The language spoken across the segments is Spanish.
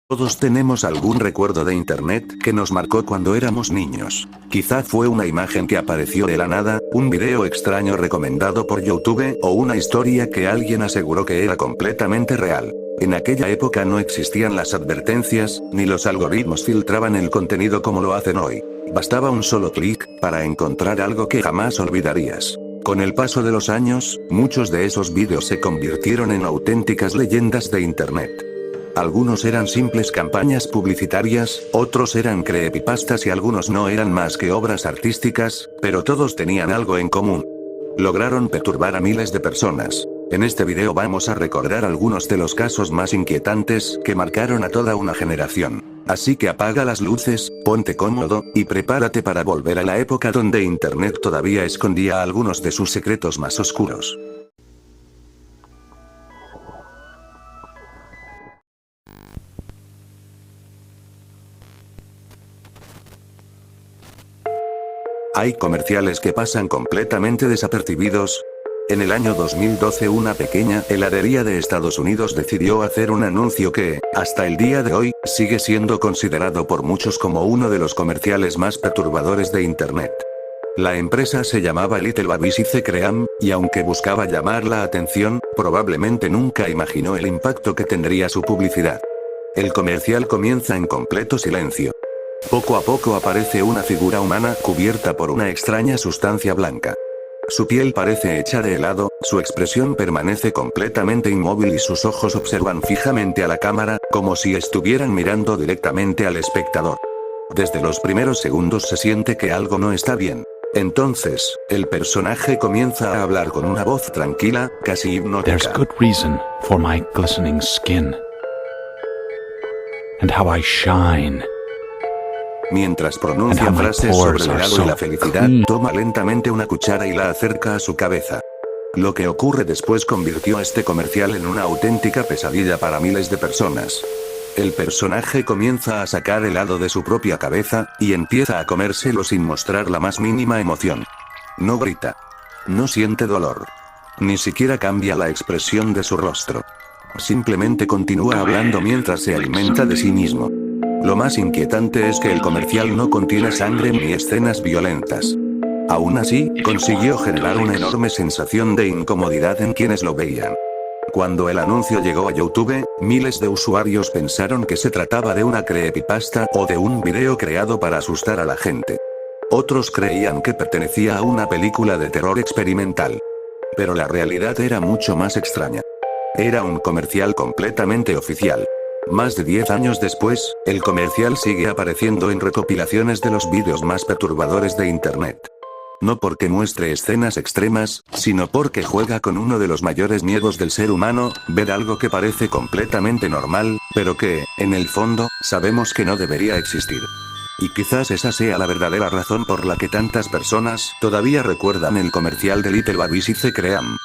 Todos tenemos algún recuerdo de internet que nos marcó cuando éramos niños. Quizá fue una imagen que apareció de la nada, un video extraño recomendado por YouTube, o una historia que alguien aseguró que era completamente real. En aquella época no existían las advertencias, ni los algoritmos filtraban el contenido como lo hacen hoy. Bastaba un solo clic para encontrar algo que jamás olvidarías. Con el paso de los años, muchos de esos vídeos se convirtieron en auténticas leyendas de internet. Algunos eran simples campañas publicitarias, otros eran creepypastas y algunos no eran más que obras artísticas, pero todos tenían algo en común. Lograron perturbar a miles de personas. En este video vamos a recordar algunos de los casos más inquietantes que marcaron a toda una generación. Así que apaga las luces, ponte cómodo, y prepárate para volver a la época donde internet todavía escondía algunos de sus secretos más oscuros. Hay comerciales que pasan completamente desapercibidos. En el año 2012 una pequeña heladería de Estados Unidos decidió hacer un anuncio que, hasta el día de hoy, sigue siendo considerado por muchos como uno de los comerciales más perturbadores de internet. La empresa se llamaba Little Babies Ice Cream, y aunque buscaba llamar la atención, probablemente nunca imaginó el impacto que tendría su publicidad. El comercial comienza en completo silencio. Poco a poco aparece una figura humana cubierta por una extraña sustancia blanca. Su piel parece hecha de helado, su expresión permanece completamente inmóvil y sus ojos observan fijamente a la cámara, como si estuvieran mirando directamente al espectador. Desde los primeros segundos se siente que algo no está bien. Entonces, el personaje comienza a hablar con una voz tranquila, casi hipnótica. There's good reason for my glistening skin. And how I shine. Mientras pronuncia frases sobre el helado y la felicidad, toma lentamente una cuchara y la acerca a su cabeza. Lo que ocurre después convirtió a este comercial en una auténtica pesadilla para miles de personas. El personaje comienza a sacar helado de su propia cabeza, y empieza a comérselo sin mostrar la más mínima emoción. No grita. No siente dolor. Ni siquiera cambia la expresión de su rostro. Simplemente continúa hablando mientras se alimenta de sí mismo. Lo más inquietante es que el comercial no contiene sangre ni escenas violentas. Aún así, consiguió generar una enorme sensación de incomodidad en quienes lo veían. Cuando el anuncio llegó a YouTube, miles de usuarios pensaron que se trataba de una creepypasta o de un video creado para asustar a la gente. Otros creían que pertenecía a una película de terror experimental. Pero la realidad era mucho más extraña. Era un comercial completamente oficial. Más de 10 años después, el comercial sigue apareciendo en recopilaciones de los vídeos más perturbadores de internet. No porque muestre escenas extremas, sino porque juega con uno de los mayores miedos del ser humano, ver algo que parece completamente normal, pero que, en el fondo, sabemos que no debería existir. Y quizás esa sea la verdadera razón por la que tantas personas todavía recuerdan el comercial de Little Babies Ice Cream.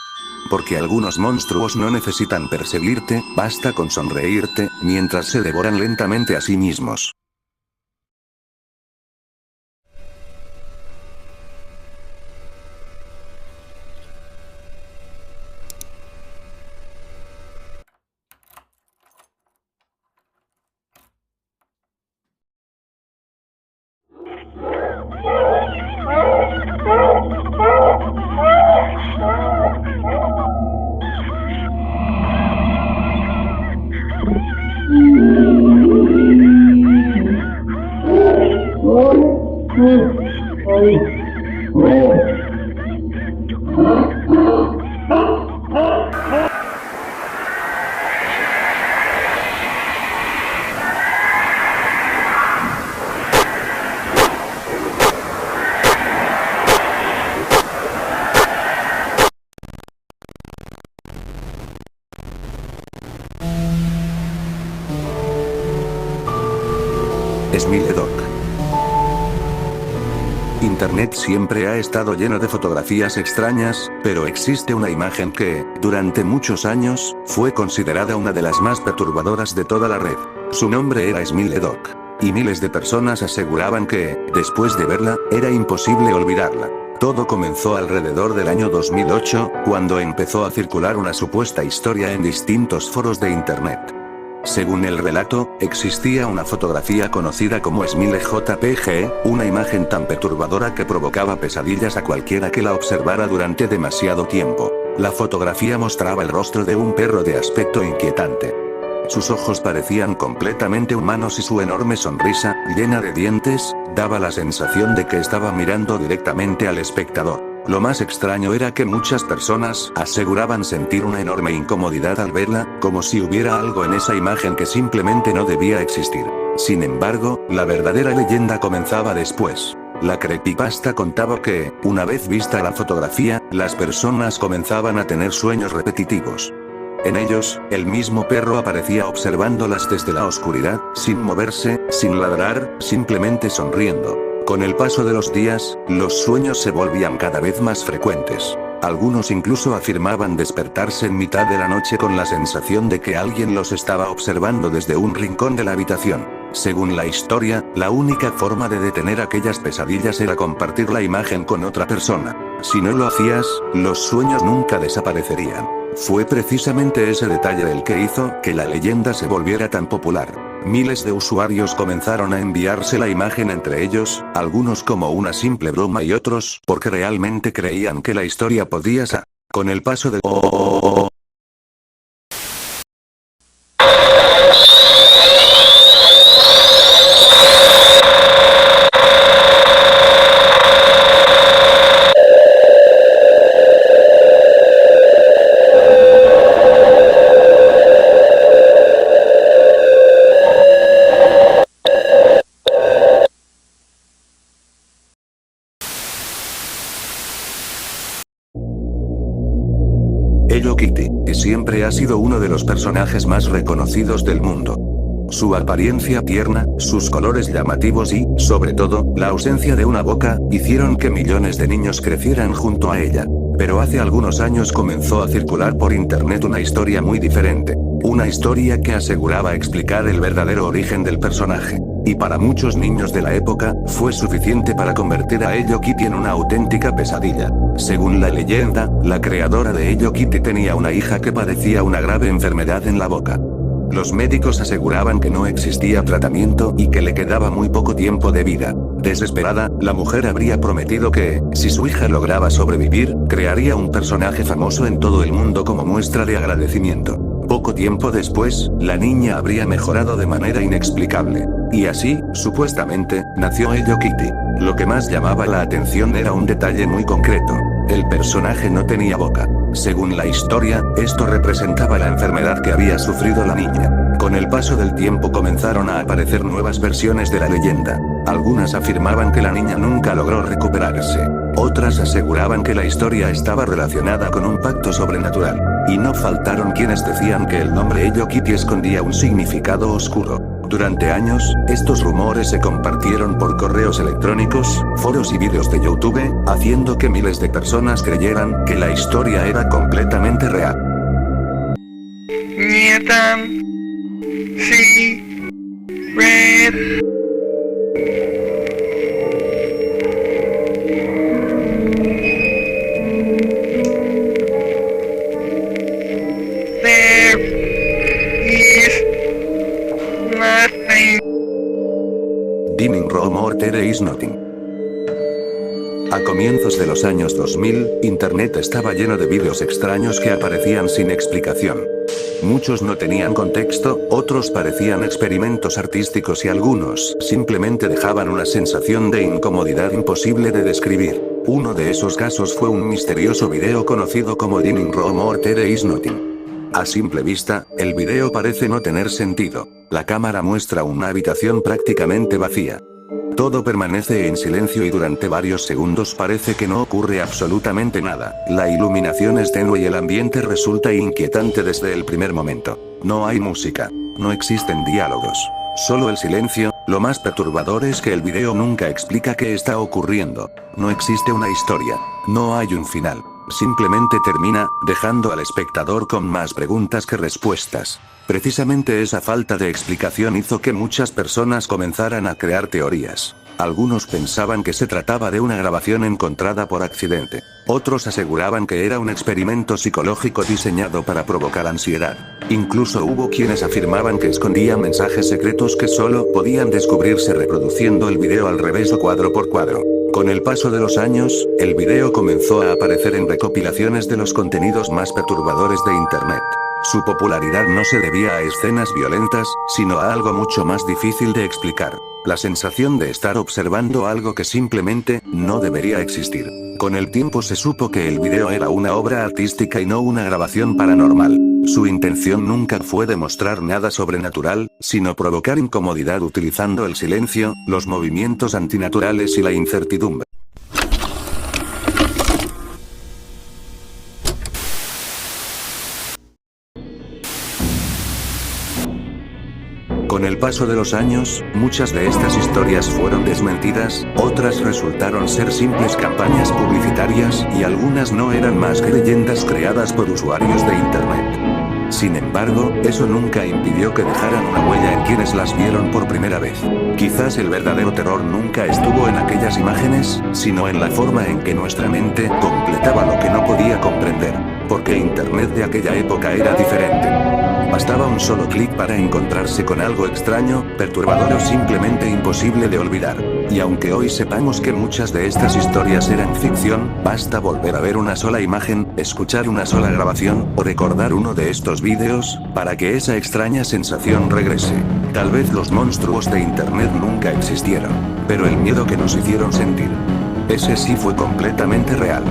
Porque algunos monstruos no necesitan perseguirte, basta con sonreírte, mientras se devoran lentamente a sí mismos. Smiledoc. Internet siempre ha estado lleno de fotografías extrañas, pero existe una imagen que, durante muchos años, fue considerada una de las más perturbadoras de toda la red. Su nombre era Smiledoc. Y miles de personas aseguraban que, después de verla, era imposible olvidarla. Todo comenzó alrededor del año 2008, cuando empezó a circular una supuesta historia en distintos foros de internet. Según el relato, existía una fotografía conocida como Smile JPG, una imagen tan perturbadora que provocaba pesadillas a cualquiera que la observara durante demasiado tiempo. La fotografía mostraba el rostro de un perro de aspecto inquietante. Sus ojos parecían completamente humanos y su enorme sonrisa, llena de dientes, daba la sensación de que estaba mirando directamente al espectador. Lo más extraño era que muchas personas aseguraban sentir una enorme incomodidad al verla, como si hubiera algo en esa imagen que simplemente no debía existir. Sin embargo, la verdadera leyenda comenzaba después. La creepypasta contaba que, una vez vista la fotografía, las personas comenzaban a tener sueños repetitivos. En ellos, el mismo perro aparecía observándolas desde la oscuridad, sin moverse, sin ladrar, simplemente sonriendo. Con el paso de los días, los sueños se volvían cada vez más frecuentes. Algunos incluso afirmaban despertarse en mitad de la noche con la sensación de que alguien los estaba observando desde un rincón de la habitación. Según la historia, la única forma de detener aquellas pesadillas era compartir la imagen con otra persona. Si no lo hacías, los sueños nunca desaparecerían. Fue precisamente ese detalle el que hizo que la leyenda se volviera tan popular. Miles de usuarios comenzaron a enviarse la imagen entre ellos, algunos como una simple broma y otros porque realmente creían que la historia podía ser. Con el paso de... Hello Kitty, y siempre ha sido uno de los personajes más reconocidos del mundo. Su apariencia tierna, sus colores llamativos y, sobre todo, la ausencia de una boca, hicieron que millones de niños crecieran junto a ella. Pero hace algunos años comenzó a circular por internet una historia muy diferente. Una historia que aseguraba explicar el verdadero origen del personaje. Y para muchos niños de la época, fue suficiente para convertir a Hello Kitty en una auténtica pesadilla. Según la leyenda, la creadora de Hello Kitty tenía una hija que padecía una grave enfermedad en la boca. Los médicos aseguraban que no existía tratamiento y que le quedaba muy poco tiempo de vida. Desesperada, la mujer habría prometido que, si su hija lograba sobrevivir, crearía un personaje famoso en todo el mundo como muestra de agradecimiento. Poco tiempo después, la niña habría mejorado de manera inexplicable. Y así, supuestamente, nació Hello Kitty. Lo que más llamaba la atención era un detalle muy concreto. El personaje no tenía boca. Según la historia, esto representaba la enfermedad que había sufrido la niña. Con el paso del tiempo comenzaron a aparecer nuevas versiones de la leyenda. Algunas afirmaban que la niña nunca logró recuperarse. Otras aseguraban que la historia estaba relacionada con un pacto sobrenatural. Y no faltaron quienes decían que el nombre Hello Kitty escondía un significado oscuro. Durante años, estos rumores se compartieron por correos electrónicos, foros y vídeos de YouTube, haciendo que miles de personas creyeran que la historia era completamente real. Nieta. Sí. Red. Dining Room or There is nothing. A comienzos de los años 2000, Internet estaba lleno de vídeos extraños que aparecían sin explicación. Muchos no tenían contexto, otros parecían experimentos artísticos y algunos simplemente dejaban una sensación de incomodidad imposible de describir. Uno de esos casos fue un misterioso video conocido como Dining Room or There is nothing. A simple vista, el video parece no tener sentido. La cámara muestra una habitación prácticamente vacía. Todo permanece en silencio y durante varios segundos parece que no ocurre absolutamente nada. La iluminación es tenue y el ambiente resulta inquietante desde el primer momento. No hay música. No existen diálogos. Solo el silencio. Lo más perturbador es que el video nunca explica qué está ocurriendo. No existe una historia. No hay un final. Simplemente termina, dejando al espectador con más preguntas que respuestas. Precisamente esa falta de explicación hizo que muchas personas comenzaran a crear teorías. Algunos pensaban que se trataba de una grabación encontrada por accidente. Otros aseguraban que era un experimento psicológico diseñado para provocar ansiedad. Incluso hubo quienes afirmaban que escondía mensajes secretos que solo podían descubrirse reproduciendo el video al revés o cuadro por cuadro. Con el paso de los años, el video comenzó a aparecer en recopilaciones de los contenidos más perturbadores de Internet. Su popularidad no se debía a escenas violentas, sino a algo mucho más difícil de explicar. La sensación de estar observando algo que simplemente no debería existir. Con el tiempo se supo que el video era una obra artística y no una grabación paranormal. Su intención nunca fue demostrar nada sobrenatural, sino provocar incomodidad utilizando el silencio, los movimientos antinaturales y la incertidumbre. Con el paso de los años, muchas de estas historias fueron desmentidas, otras resultaron ser simples campañas publicitarias, y algunas no eran más que leyendas creadas por usuarios de Internet. Sin embargo, eso nunca impidió que dejaran una huella en quienes las vieron por primera vez. Quizás el verdadero terror nunca estuvo en aquellas imágenes, sino en la forma en que nuestra mente completaba lo que no podía comprender, porque Internet de aquella época era diferente. Bastaba un solo clic para encontrarse con algo extraño, perturbador o simplemente imposible de olvidar. Y aunque hoy sepamos que muchas de estas historias eran ficción, basta volver a ver una sola imagen, escuchar una sola grabación, o recordar uno de estos vídeos, para que esa extraña sensación regrese. Tal vez los monstruos de Internet nunca existieron, pero el miedo que nos hicieron sentir, ese sí fue completamente real.